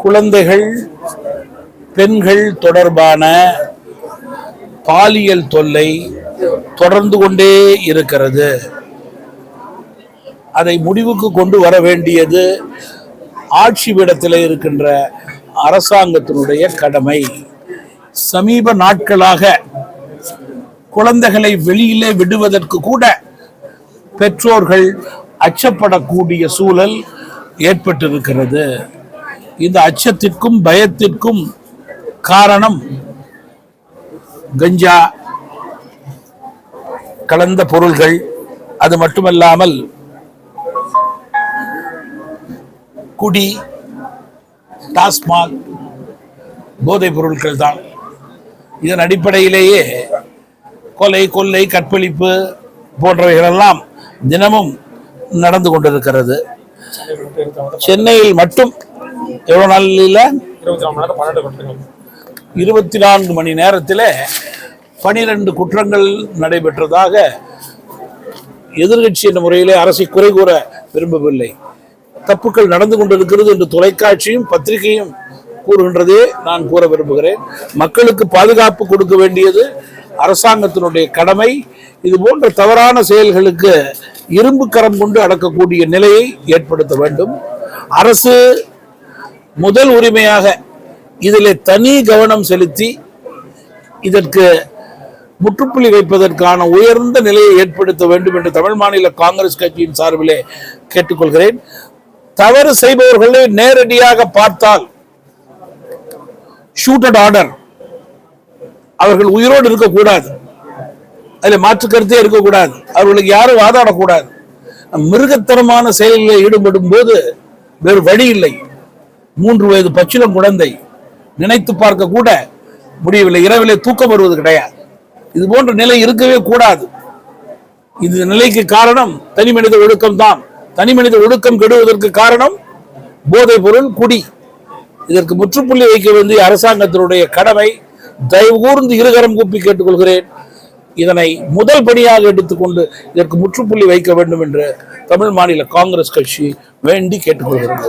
குழந்தைகள் பெண்கள் தொடர்பான பாலியல் தொல்லை தொடர்ந்து கொண்டே இருக்கிறது. அதை முடிவுக்கு கொண்டு வர வேண்டியது ஆட்சி பீடத்தில் இருக்கின்ற அரசாங்கத்தினுடைய கடமை. சமீப நாட்களாக குழந்தைகளை வெளியிலே விடுவதற்கு கூட பெற்றோர்கள் அச்சப்படக்கூடிய சூழல் ஏற்பட்டிருக்கிறது. இந்த அச்சத்திற்கும் பயத்திற்கும் காரணம் கஞ்சா கலந்த பொருள்கள், அது மட்டுமல்லாமல் குடி, டாஸ்மாக் போதைப் பொருட்கள் தான். இதன் அடிப்படையிலேயே கொலை, கொள்ளை, கற்பழிப்பு போன்றவைகளெல்லாம் தினமும் நடந்து கொண்டிருக்கிறது. சென்னையில் மட்டும் எவ்வளவு நாளில் 24 மணி நேரத்தில் 12 குற்றங்கள் நடைபெற்றதாக எதிர்கட்சி என்ற முறையிலே அரசை குறை கூற விரும்பவில்லை. தப்புக்கள் நடந்து கொண்டிருக்கிறது என்று தொலைக்காட்சியும் பத்திரிகையும் கூறுகின்றதே நான் கூற விரும்புகிறேன். மக்களுக்கு பாதுகாப்பு கொடுக்க வேண்டியது அரசாங்கத்தினுடைய கடமை. இது போன்ற தவறான செயல்களுக்கு இரும்பு கரம் கொண்டு அடக்கக்கூடிய நிலையை ஏற்படுத்த வேண்டும். அரசு முதல் உரிமையாக இதில் தனி கவனம் செலுத்தி இதற்கு முற்றுப்புள்ளி வைப்பதற்கான உயர்ந்த நிலையை ஏற்படுத்த வேண்டும் என்று தமிழ் மாநில காங்கிரஸ் கட்சியின் சார்பிலே கேட்டுக்கொள்கிறேன். தவறு செய்பவர்களை நேரடியாக பார்த்தால் ஷூட்டட் ஆர்டர், அவர்கள் உயிரோடு இருக்கக்கூடாது, அதில் மாற்று கருத்தே இருக்கக்கூடாது, அவர்களுக்கு யாரும் வாதாடக்கூடாது. மிருகத்தனமான செயல்களில் ஈடுபடும் போது வேறு வழி இல்லை. 3 வயது பச்சிளம் குழந்தை நினைத்து பார்க்க கூட முடியவில்லை. இரவிலே தூக்கம் வருவது கிடையாது. இது போன்ற நிலை இருக்கவே கூடாது. இந்த நிலைக்கு காரணம் தனி மனித ஒழுக்கம் தான். தனி மனித ஒழுக்கம் கெடுவதற்கு காரணம் போதைப் பொருள், குடி. இதற்கு முற்றுப்புள்ளி வைக்க வேண்டிய அரசாங்கத்தினுடைய கடமை. தயவு கூர்ந்து இருகரம் கூப்பி கேட்டுக்கொள்கிறேன். இதனை முதல் படியாக எடுத்துக்கொண்டு இதற்கு முற்றுப்புள்ளி வைக்க வேண்டும் என்று தமிழ் மாநில காங்கிரஸ் கட்சி வேண்டி கேட்டுக்கொள்கிறது.